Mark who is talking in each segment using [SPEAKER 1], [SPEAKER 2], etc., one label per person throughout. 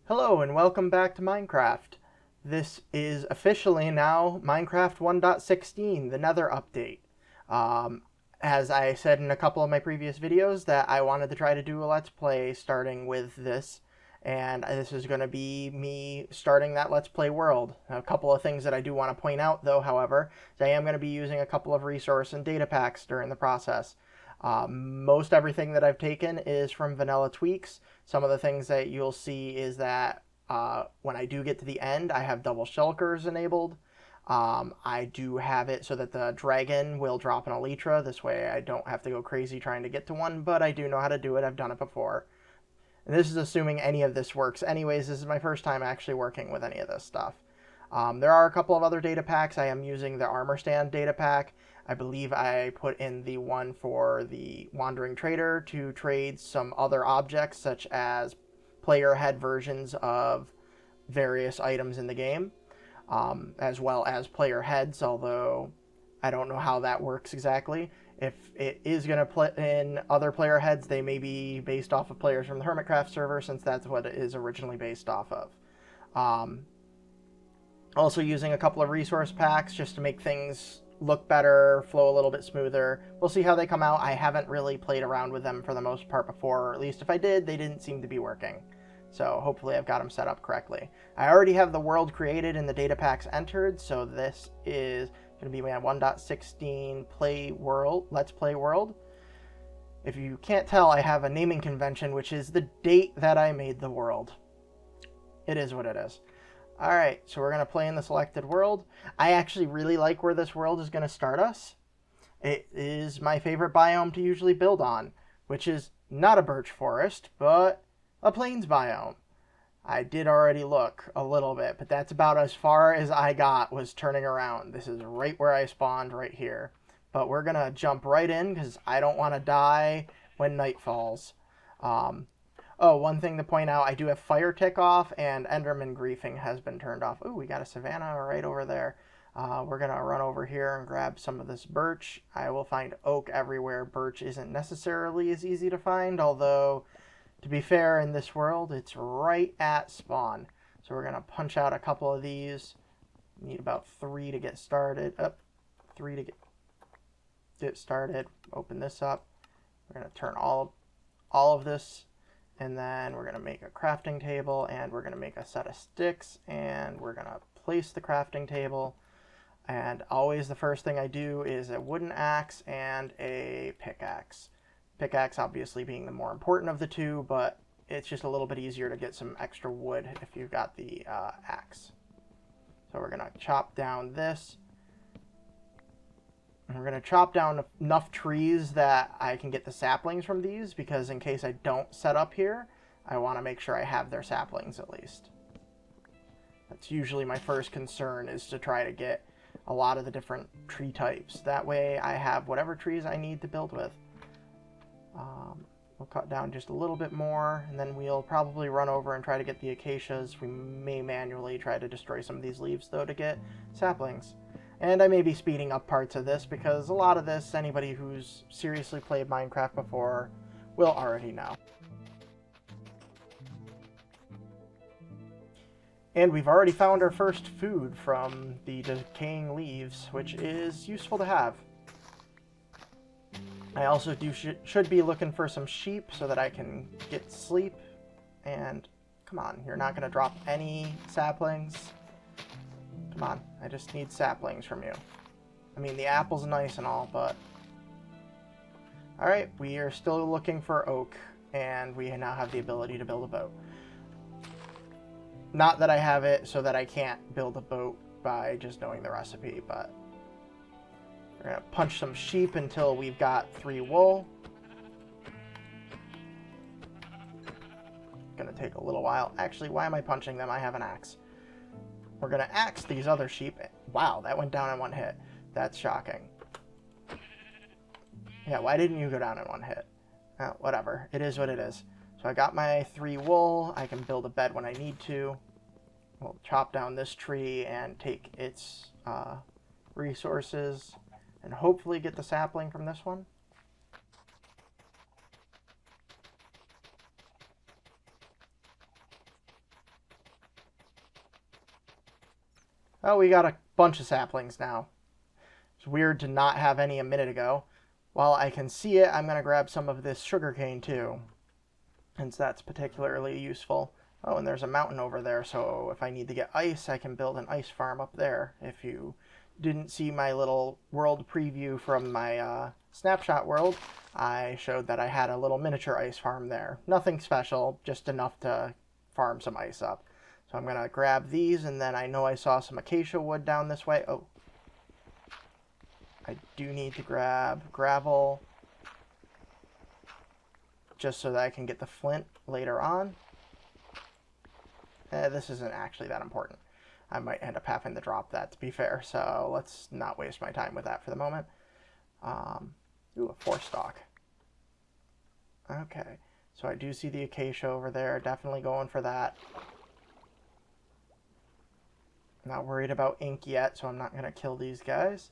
[SPEAKER 1] Hello and welcome back to Minecraft. This is officially now Minecraft 1.16, the Nether update. As I said in a couple of my previous videos that I wanted to try to do a Let's Play starting with this, and this is going to be me starting that Let's Play world. A couple of things that I do want to point out though, however, is I am going to be using a couple of resource and data packs during the process. Most everything that I've taken is from Vanilla Tweaks. Some of the things that you'll see is that when I do get to the end, I have double shulkers enabled. I do have it so that the dragon will drop an elytra. This way I don't have to go crazy trying to get to one, but I do know how to do it. I've done it before. And this is assuming any of this works. Anyways, this is my first time actually working with any of this stuff. There are a couple of other data packs. I am using the armor stand data pack. I believe I put in the one for the Wandering Trader to trade some other objects, such as player head versions of various items in the game, as well as player heads, although I don't know how that works exactly. If it is going to put in other player heads, they may be based off of players from the Hermitcraft server, since that's what it is originally based off of. Also using a couple of resource packs just to make things look better, flow a little bit smoother. We'll see how they come out. I haven't really played around with them for the most part before, or at least if I did, they didn't seem to be working. So hopefully I've got them set up correctly. I already have the world created and the data packs entered, so this is going to be my 1.16 play world, Let's Play world. If you can't tell, I have a naming convention, which is the date that I made the world. It is what it is. Alright, so we're going to play in the selected world. I actually really like where this world is going to start us. It is my favorite biome to usually build on, which is not a birch forest, but a plains biome. I did already look a little bit, but that's about as far as I got was turning around. This is right where I spawned, right here. But we're going to jump right in because I don't want to die when night falls. Oh, one thing to point out, I do have fire tick off and Enderman griefing has been turned off. Ooh, we got a savanna right over there. We're going to run over here and grab some of this birch. I will find oak everywhere. Birch isn't necessarily as easy to find, although, to be fair, in this world, it's right at spawn. So we're going to punch out a couple of these. Need about 3 to get started. 3 to get started. Open this up. We're going to turn all of this. And then we're going to make a crafting table, and we're going to make a set of sticks, and we're going to place the crafting table. And always the first thing I do is a wooden axe and a pickaxe. Pickaxe obviously being the more important of the two, but it's just a little bit easier to get some extra wood if you've got the axe. So we're going to chop down this. And we're going to chop down enough trees that I can get the saplings from these, because in case I don't set up here, I want to make sure I have their saplings at least. That's usually my first concern, is to try to get a lot of the different tree types. That way I have whatever trees I need to build with. We'll cut down just a little bit more, and then we'll probably run over and try to get the acacias. We may manually try to destroy some of these leaves, though, to get saplings. And I may be speeding up parts of this, because a lot of this, anybody who's seriously played Minecraft before will already know. And we've already found our first food from the decaying leaves, which is useful to have. I also should be looking for some sheep so that I can get sleep. And come on, you're not going to drop any saplings. Come on, I just need saplings from you. I mean, the apple's nice and all, but... Alright, we are still looking for oak, and we now have the ability to build a boat. Not that I have it so that I can't build a boat by just knowing the recipe, but... We're going to punch some sheep until we've got 3 wool. Gonna take a little while. Actually, why am I punching them? I have an axe. We're going to axe these other sheep. Wow, that went down in 1 hit. That's shocking. Yeah, why didn't you go down in 1 hit? Oh, whatever. It is what it is. So I got my 3 wool. I can build a bed when I need to. We'll chop down this tree and take its resources and hopefully get the sapling from this one. Oh, we got a bunch of saplings now. It's weird to not have any a minute ago. While I can see it, I'm going to grab some of this sugarcane too, since that's particularly useful. Oh, and there's a mountain over there, so if I need to get ice, I can build an ice farm up there. If you didn't see my little world preview from my snapshot world, I showed that I had a little miniature ice farm there. Nothing special, just enough to farm some ice up. So I'm going to grab these, and then I know I saw some acacia wood down this way. Oh, I do need to grab gravel just so that I can get the flint later on. This isn't actually that important. I might end up having to drop that, to be fair, so let's not waste my time with that for the moment. Ooh, a 4-stalk. Okay, so I do see the acacia over there. Definitely going for that. Not worried about ink yet, so I'm not going to kill these guys.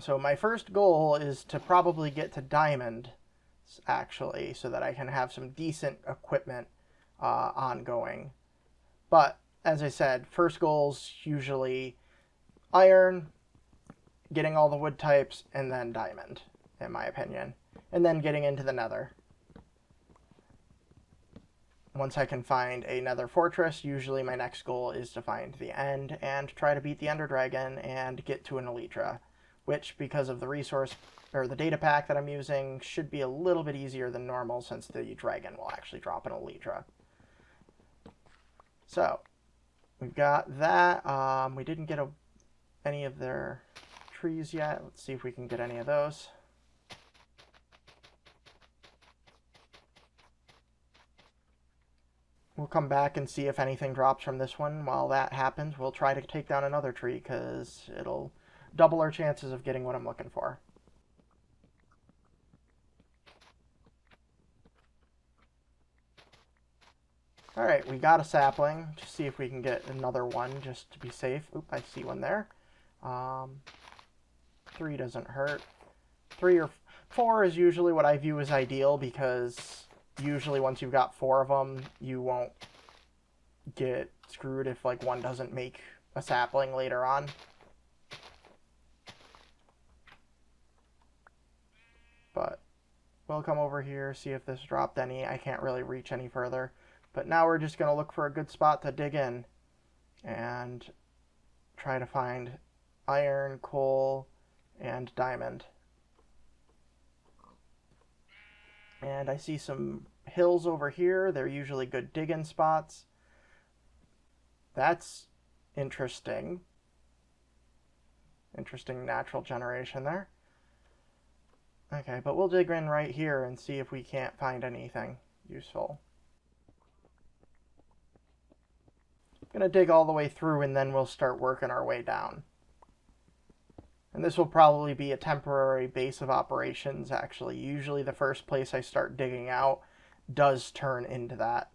[SPEAKER 1] So my first goal is to probably get to diamond, actually, so that I can have some decent equipment ongoing. But, as I said, first goal's usually iron, getting all the wood types, and then diamond, in my opinion. And then getting into the nether. Once I can find a nether fortress, usually my next goal is to find the end and try to beat the ender dragon and get to an elytra, which, because of the resource or the data pack that I'm using, should be a little bit easier than normal since the dragon will actually drop an elytra. So we've got that. We didn't get any of their trees yet. Let's see if we can get any of those. We'll come back and see if anything drops from this one. While that happens, we'll try to take down another tree because it'll double our chances of getting what I'm looking for. Alright, we got a sapling. Just see if we can get another one just to be safe. Oop, I see one there. 3 doesn't hurt. 3 or 4 is usually what I view as ideal because usually once you've got 4 of them, you won't get screwed if like one doesn't make a sapling later on. But we'll come over here, see if this dropped any. I can't really reach any further. But now we're just going to look for a good spot to dig in and try to find iron, coal, and diamond. And I see some hills over here. They're usually good digging spots. That's interesting. Interesting natural generation there. Okay, but we'll dig in right here and see if we can't find anything useful. I'm going to dig all the way through and then we'll start working our way down. And this will probably be a temporary base of operations, actually. Usually the first place I start digging out does turn into that.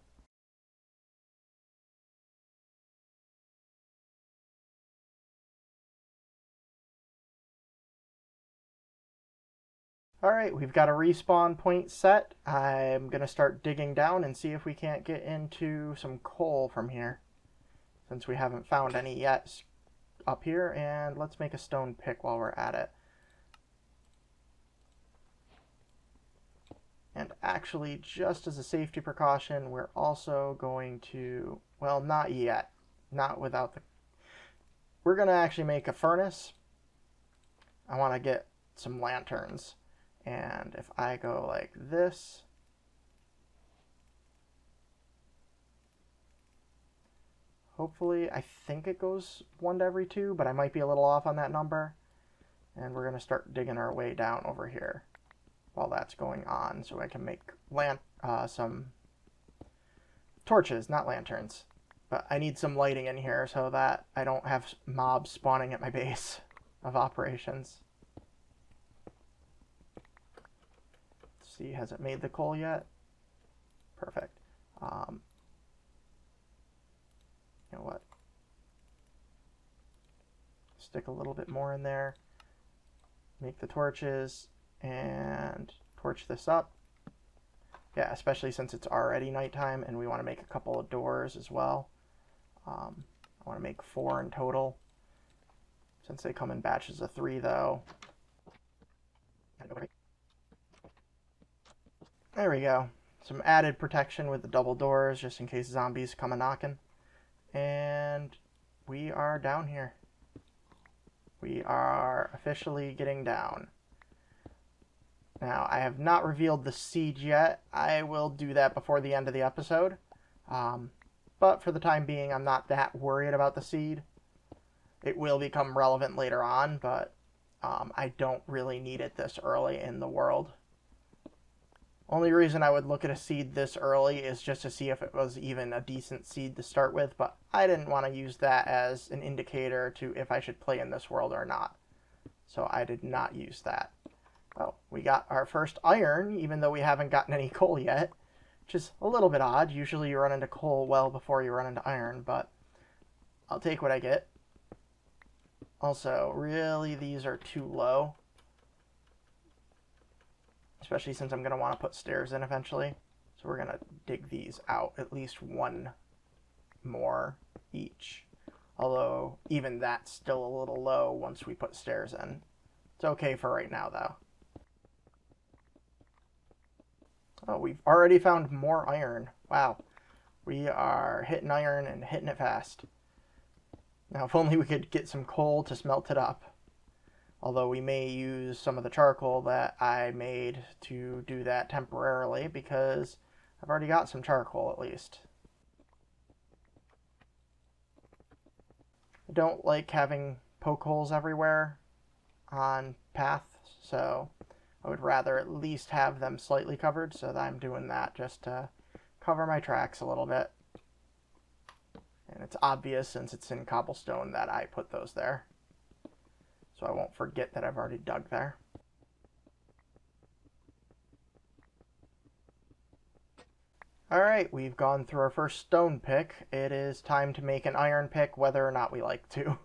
[SPEAKER 1] Alright, we've got a respawn point set. I'm going to start digging down and see if we can't get into some coal from here, since we haven't found any yet up here. And let's make a stone pick while we're at it. And actually, just as a safety precaution, we're also going to, well, not yet. Not without the... We're going to actually make a furnace. I want to get some lanterns. And if I go like this, hopefully, I think it goes 1 to every 2, but I might be a little off on that number. And we're going to start digging our way down over here while that's going on, so I can make some torches, not lanterns. But I need some lighting in here so that I don't have mobs spawning at my base of operations. Let's see, has it made the coal yet? Perfect. You know what? Stick a little bit more in there. Make the torches and torch this up. Yeah, especially since it's already nighttime and we want to make a couple of doors as well. I want to make 4 in total. Since they come in batches of 3, though. There we go. Some added protection with the double doors, just in case zombies come a-knocking. And we are down here. We are officially getting down. Now, I have not revealed the seed yet. I will do that before the end of the episode. But for the time being, I'm not that worried about the seed. It will become relevant later on, but I don't really need it this early in the world. Only reason I would look at a seed this early is just to see if it was even a decent seed to start with, but I didn't want to use that as an indicator to if I should play in this world or not. So I did not use that. Oh, we got our first iron, even though we haven't gotten any coal yet, which is a little bit odd. Usually you run into coal well before you run into iron, but I'll take what I get. Also, really, these are too low. Especially since I'm going to want to put stairs in eventually. So we're going to dig these out, at least 1 more each. Although, even that's still a little low once we put stairs in. It's okay for right now, though. Oh, we've already found more iron. Wow. We are hitting iron and hitting it fast. Now, if only we could get some coal to smelt it up. Although we may use some of the charcoal that I made to do that temporarily, because I've already got some charcoal at least. I don't like having poke holes everywhere on paths, so I would rather at least have them slightly covered, so that I'm doing that just to cover my tracks a little bit. And it's obvious since it's in cobblestone that I put those there. So I won't forget that I've already dug there. Alright, we've gone through our first stone pick. It is time to make an iron pick, whether or not we like to.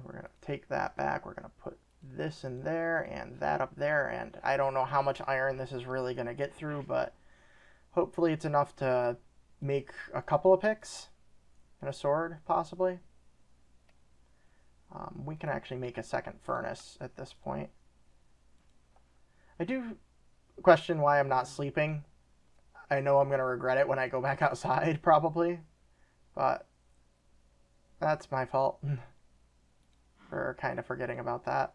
[SPEAKER 1] We're going to take that back. We're going to put this in there and that up there. And I don't know how much iron this is really going to get through, but hopefully it's enough to make a couple of picks and a sword, possibly. We can actually make a second furnace at this point. I do question why I'm not sleeping. I know I'm going to regret it when I go back outside, probably. But that's my fault for kind of forgetting about that.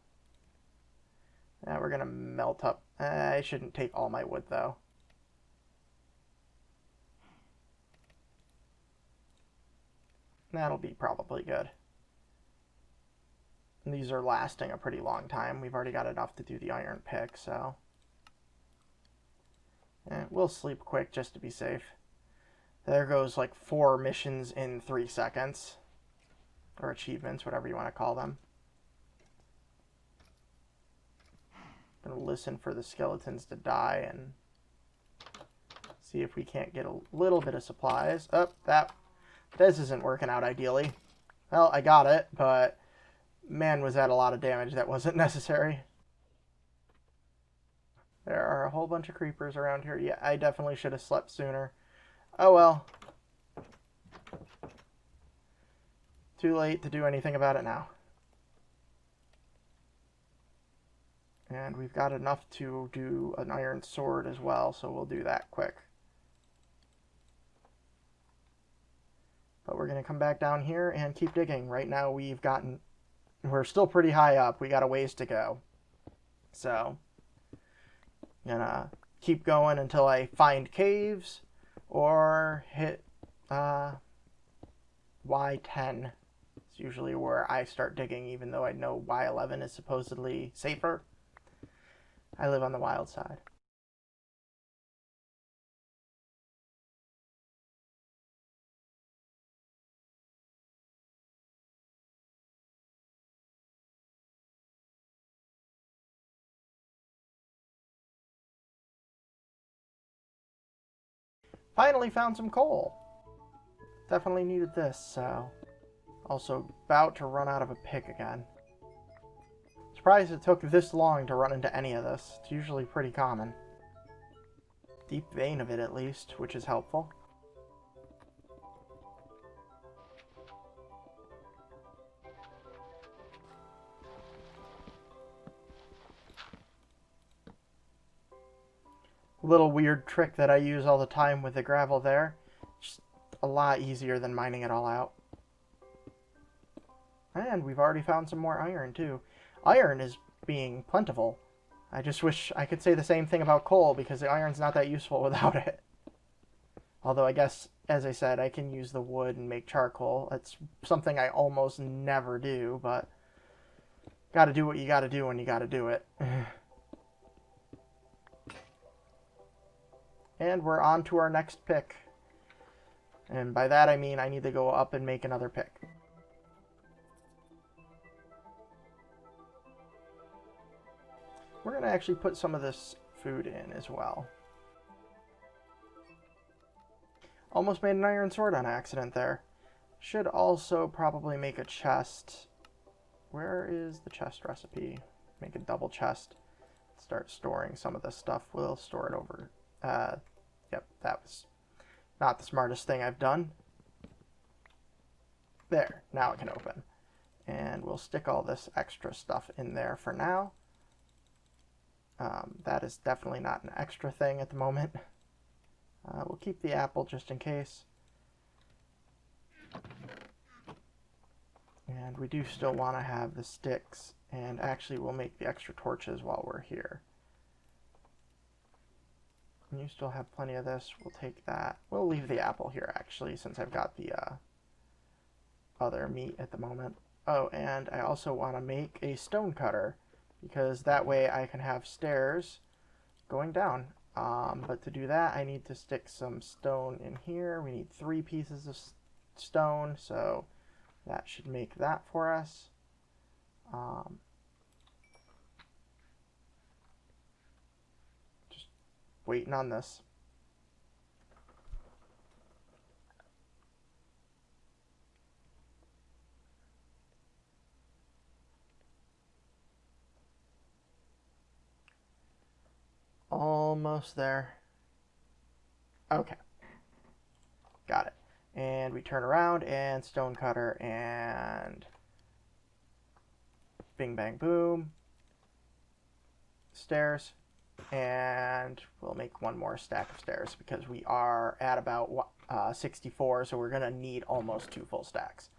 [SPEAKER 1] Now we're going to melt up. I shouldn't take all my wood, though. That'll be probably good. And these are lasting a pretty long time. We've already got enough to do the iron pick, so... we'll sleep quick just to be safe. There goes like 4 missions in 3 seconds. Or achievements, whatever you want to call them. I'm going to listen for the skeletons to die and see if we can't get a little bit of supplies. Oh, this isn't working out ideally. Well, I got it, but man, was that a lot of damage that wasn't necessary. There are a whole bunch of creepers around here. Yeah, I definitely should have slept sooner. Oh well. Too late to do anything about it now. And we've got enough to do an iron sword as well, so we'll do that quick. But we're going to come back down here and keep digging. Right now we're still pretty high up. We got a ways to go. So, I'm gonna keep going until I find caves or hit Y10. It's usually where I start digging, even though I know Y11 is supposedly safer. I live on the wild side. Finally found some coal. Definitely needed this, so... Also about to run out of a pick again. Surprised it took this long to run into any of this. It's usually pretty common. deep vein of it at least, which is helpful. Little weird trick that I use all the time with the gravel there. Just a lot easier than mining it all out. And we've already found some more iron too. Iron is being plentiful. I just wish I could say the same thing about coal, because the iron's not that useful without it. Although I guess, as I said, I can use the wood and make charcoal. It's something I almost never do, but gotta do what you gotta do when you gotta do it. And we're on to our next pick. And by that I mean I need to go up and make another pick. We're going to actually put some of this food in as well. Almost made an iron sword on accident there. Should also probably make a chest. Where is the chest recipe? Make a double chest. Start storing some of this stuff. We'll store it over. Yep, that was not the smartest thing I've done. There, now it can open. And we'll stick all this extra stuff in there for now. That is definitely not an extra thing at the moment. We'll keep the apple just in case. And we do still want to have the sticks, and actually we'll make the extra torches while we're here. And you still have plenty of this. We'll take that. We'll leave the apple here actually, since I've got the other meat at the moment. Oh, and I also want to make a stone cutter, because that way I can have stairs going down. But to do that, I need to stick some stone in here. We need 3 pieces of stone, so that should make that for us. Just waiting on this. Almost there. Okay. Got it. And we turn around and stone cutter and bing bang boom. Stairs. And we'll make one more stack of stairs because we are at about 64, so we're going to need almost 2 full stacks.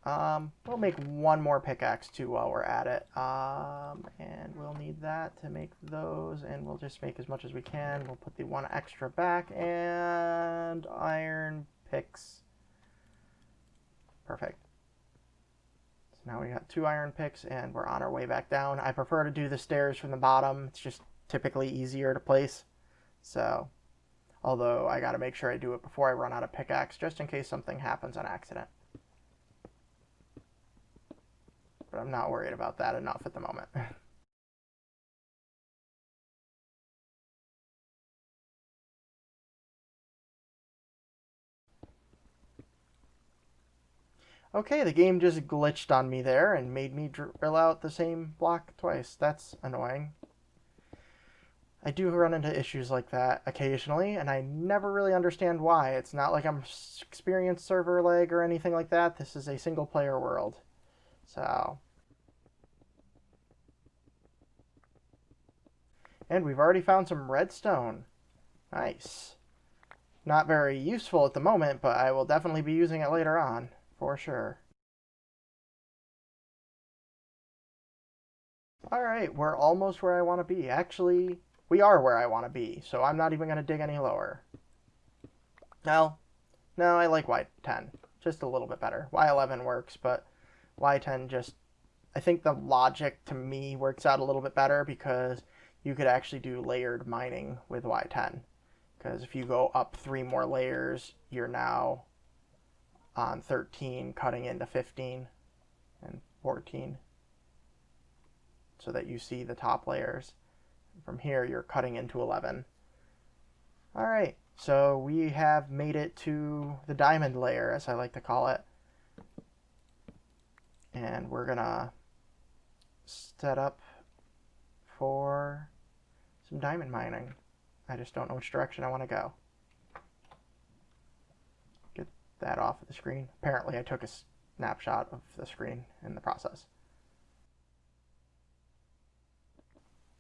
[SPEAKER 1] We'll make one more pickaxe too while we're at it. And we'll need that to make those, and we'll just make as much as we can. We'll put the 1 extra back, and iron picks. Perfect. So now we got 2 iron picks, and we're on our way back down. I prefer to do the stairs from the bottom. It's just typically easier to place. So, although I gotta make sure I do it before I run out of pickaxe, just in case something happens on accident. But I'm not worried about that enough at the moment. Okay, the game just glitched on me there and made me drill out the same block twice. That's annoying. I do run into issues like that occasionally, and I never really understand why. It's not like I'm experienced server lag or anything like that. This is a single player world. So... And we've already found some redstone. Nice. Not very useful at the moment, but I will definitely be using it later on, for sure. Alright, we're almost where I want to be. Actually, we are where I want to be, so I'm not even going to dig any lower. No, I like Y10. Just a little bit better. Y11 works, but Y10 just... I think the logic to me works out a little bit better because you could actually do layered mining with Y10. Because if you go up 3 more layers, you're now on 13, cutting into 15 and 14. So that you see the top layers. From here, you're cutting into 11. Alright, so we have made it to the diamond layer, as I like to call it. And we're gonna set up for some diamond mining. I just don't know which direction I want to go. Get that off of the screen. Apparently I took a snapshot of the screen in the process.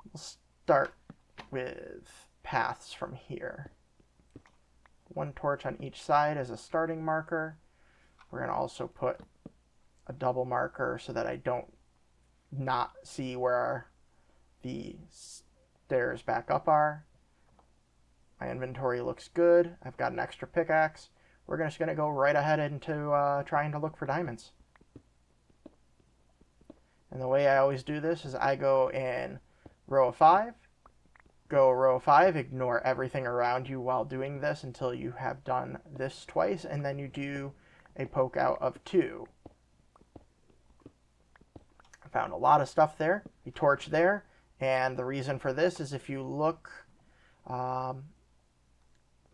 [SPEAKER 1] We'll start with paths from here. One torch on each side as a starting marker. We're going to also put a double marker so that I don't not see where the stairs back up are. My inventory looks good. I've got an extra pickaxe. We're just going to go right ahead into trying to look for diamonds. And the way I always do this is I go in row of 5, go row of 5, ignore everything around you while doing this until you have done this twice, and then you do a poke out of 2. I found a lot of stuff there. You torch there, and the reason for this is if you look, the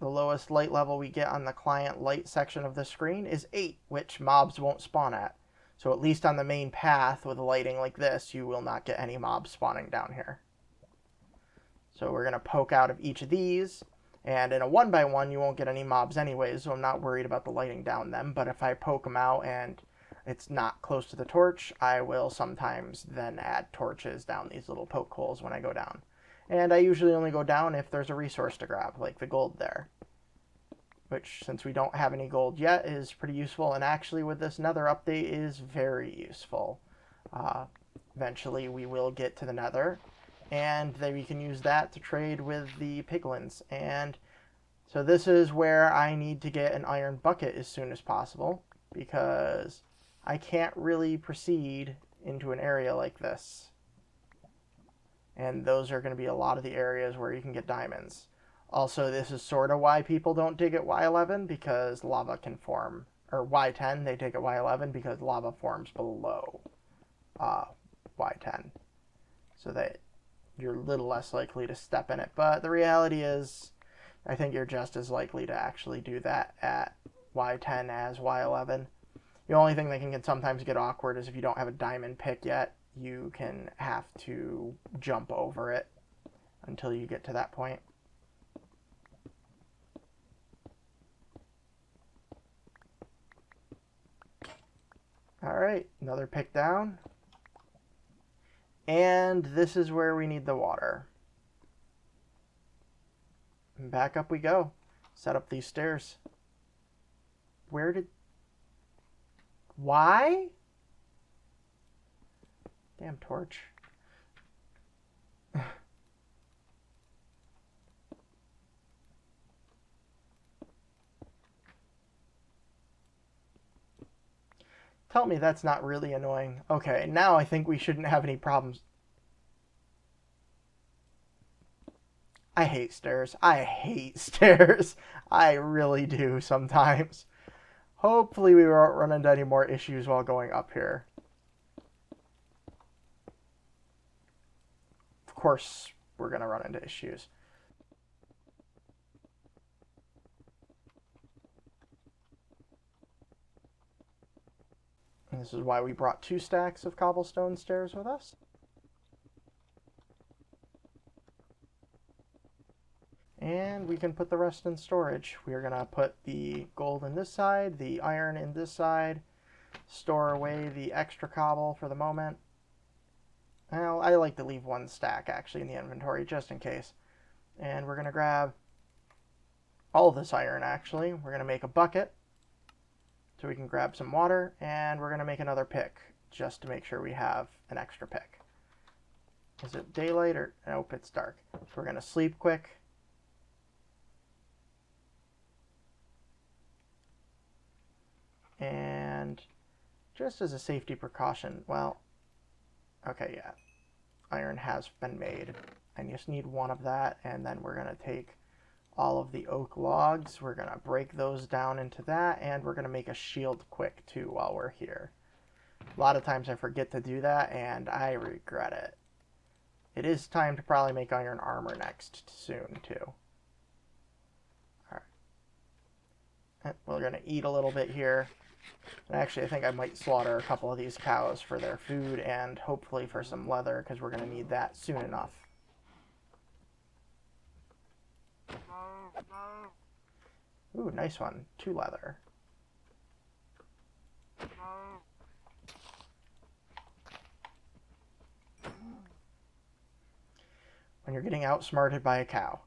[SPEAKER 1] lowest light level we get on the client light section of the screen is 8, which mobs won't spawn at. So at least on the main path with lighting like this, you will not get any mobs spawning down here. So we're going to poke out of each of these, and in a 1x1 you won't get any mobs anyways, so I'm not worried about the lighting down them. But if I poke them out and it's not close to the torch, I will sometimes then add torches down these little poke holes when I go down. And I usually only go down if there's a resource to grab, like the gold there. Which, since we don't have any gold yet, is pretty useful, and actually with this nether update is very useful. Eventually we will get to the nether, and then we can use that to trade with the piglins. And so this is where I need to get an iron bucket as soon as possible, because I can't really proceed into an area like this. And those are going to be a lot of the areas where you can get diamonds. Also, this is sort of why people don't dig at Y11, because lava can form, or Y10, they dig at Y11 because lava forms below Y10. So that you're a little less likely to step in it. But the reality is, I think you're just as likely to actually do that at Y10 as Y11. The only thing that can sometimes get awkward is if you don't have a diamond pick yet, you can have to jump over it until you get to that point. Alright, another pick down. And this is where we need the water. And back up we go. Set up these stairs. Where did... Why? Damn torch. Tell me that's not really annoying. Okay, now I think we shouldn't have any problems. I hate stairs. I hate stairs. I really do sometimes. Hopefully we won't run into any more issues while going up here. Of course we're going to run into issues. And this is why we brought 2 stacks of cobblestone stairs with us. And we can put the rest in storage. We're going to put the gold in this side, the iron in this side, store away the extra cobble for the moment. Well, I like to leave 1 stack actually in the inventory just in case. And we're going to grab all this iron actually. We're going to make a bucket so we can grab some water, and we're going to make another pick just to make sure we have an extra pick. Is it daylight or... Nope, it's dark. So we're going to sleep quick. And just as a safety precaution, well, okay, yeah, iron has been made. I just need 1 of that, and then we're going to take all of the oak logs. We're going to break those down into that, and we're going to make a shield quick, too, while we're here. A lot of times I forget to do that, and I regret it. It is time to probably make iron armor next soon, too. Alright. We're going to eat a little bit here. And actually, I think I might slaughter a couple of these cows for their food and hopefully for some leather, because we're going to need that soon enough. Ooh, nice one. 2 leather. When you're getting outsmarted by a cow.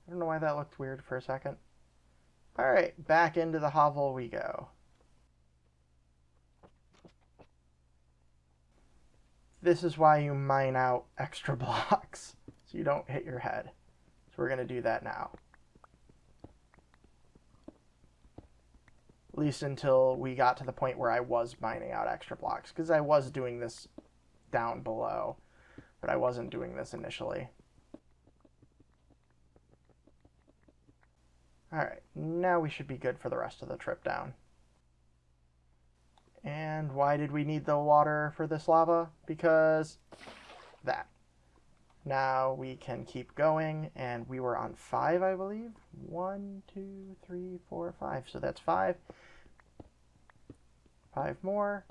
[SPEAKER 1] I don't know why that looked weird for a second. Alright, back into the hovel we go. This is why you mine out extra blocks, so you don't hit your head. So we're going to do that now. At least until we got to the point where I was mining out extra blocks, because I was doing this down below, but I wasn't doing this initially. Alright, now we should be good for the rest of the trip down. And why did we need the water for this lava? Because that. Now we can keep going, and we were on 5, I believe. 1, 2, 3, 4, 5. So that's 5. 5 more.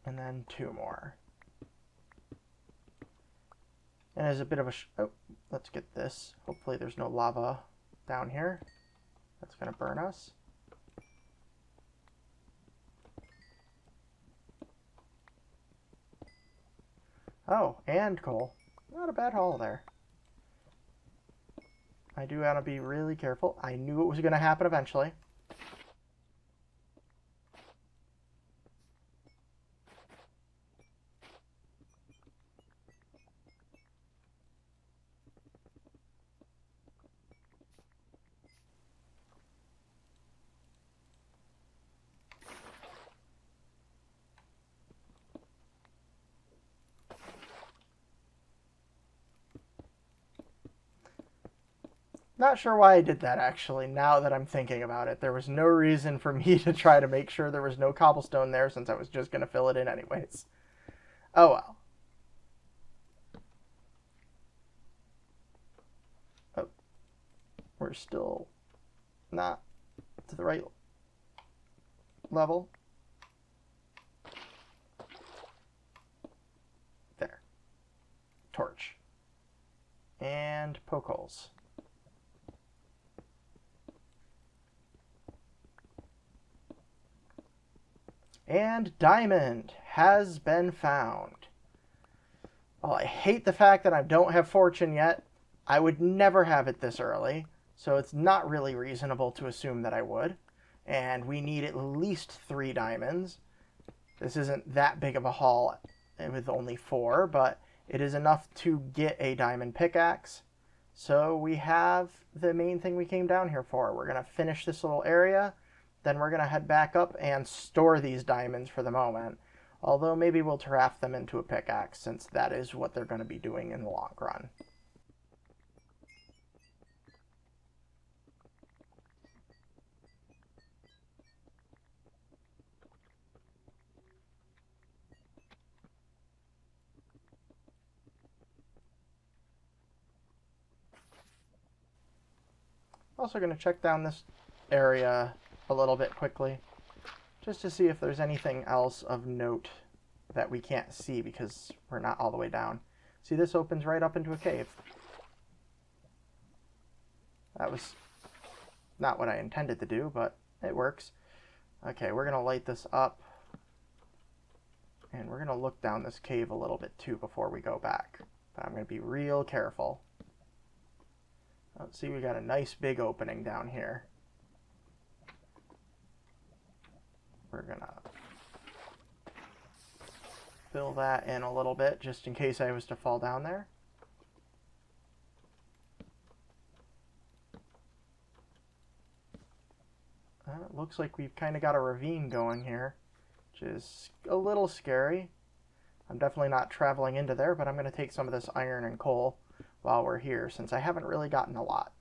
[SPEAKER 1] And then 2 more. And as a bit of a... oh, let's get this. Hopefully there's no lava down here. That's going to burn us. Oh, and coal. Not a bad haul there. I do want to be really careful. I knew it was going to happen eventually. Not sure why I did that, actually, now that I'm thinking about it. There was no reason for me to try to make sure there was no cobblestone there, since I was just going to fill it in anyways. Oh well. Oh. We're still not to the right level. There. Torch. And poke holes. And diamond has been found. Well, I hate the fact that I don't have fortune yet. I would never have it this early, so it's not really reasonable to assume that I would. And we need at least 3 diamonds. This isn't that big of a haul with only 4, but it is enough to get a diamond pickaxe. So we have the main thing we came down here for. We're going to finish this little area. Then we're going to head back up and store these diamonds for the moment. Although maybe we'll craft them into a pickaxe, since that is what they're going to be doing in the long run. Also going to check down this area a little bit quickly, just to see if there's anything else of note that we can't see because we're not all the way down. See, this opens right up into a cave. That was not what I intended to do, but it works. Okay, we're going to light this up, and we're going to look down this cave a little bit too before we go back. But I'm going to be real careful. Let's see, we got a nice big opening down here. We're going to fill that in a little bit, just in case I was to fall down there. It looks like we've kind of got a ravine going here, which is a little scary. I'm definitely not traveling into there, but I'm going to take some of this iron and coal while we're here, since I haven't really gotten a lot.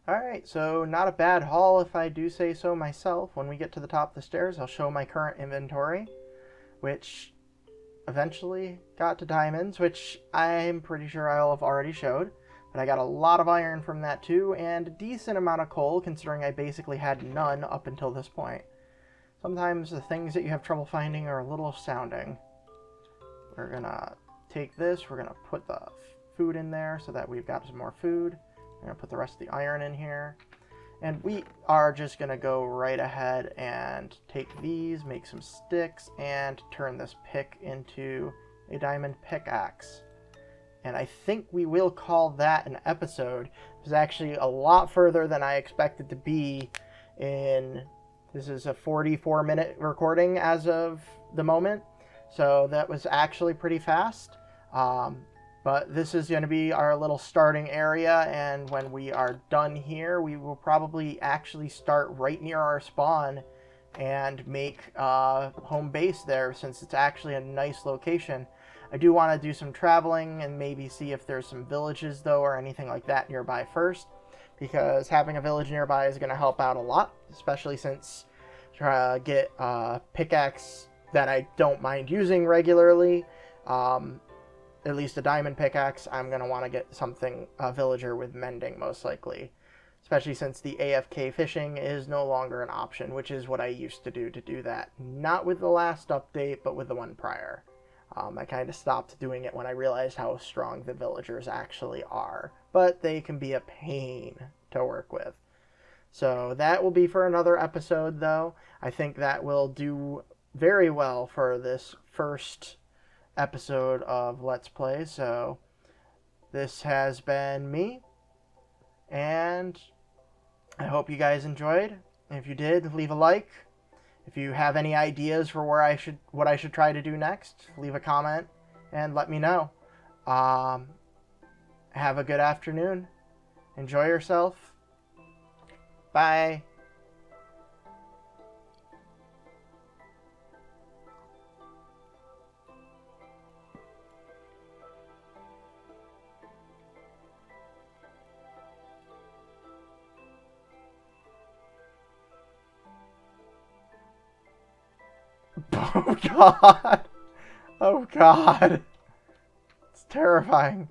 [SPEAKER 1] Alright, so not a bad haul if I do say so myself. When we get to the top of the stairs, I'll show my current inventory, which eventually got to diamonds, which I'm pretty sure I'll have already showed. But I got a lot of iron from that too, and a decent amount of coal, considering I basically had none up until this point. Sometimes the things that you have trouble finding are a little astounding. We're gonna take this, we're gonna put the food in there so that we've got some more food. We're gonna put the rest of the iron in here. And we are just gonna go right ahead and take these, make some sticks, and turn this pick into a diamond pickaxe. And I think we will call that an episode. It was actually a lot further than I expected to be in... This is a 44-minute recording as of the moment. So that was actually pretty fast. But this is going to be our little starting area, and when we are done here, we will probably actually start right near our spawn and make home base there, since it's actually a nice location. I do want to do some traveling and maybe see if there's some villages, though, or anything like that nearby first, because having a village nearby is going to help out a lot, especially since try to get a pickaxe that I don't mind using regularly. At least a diamond pickaxe, I'm going to want to get something, a villager with mending, most likely. Especially since the AFK fishing is no longer an option, which is what I used to do that. Not with the last update, but with the one prior. I kind of stopped doing it when I realized how strong the villagers actually are. But they can be a pain to work with. So that will be for another episode, though. I think that will do very well for this first episode of Let's Play. So this has been me, and I hope you guys enjoyed. If you did, leave a like. If you have any ideas for what I should try to do next, leave a comment and let me know. Have a good afternoon. Enjoy yourself. Bye. Oh God. Oh God. It's terrifying.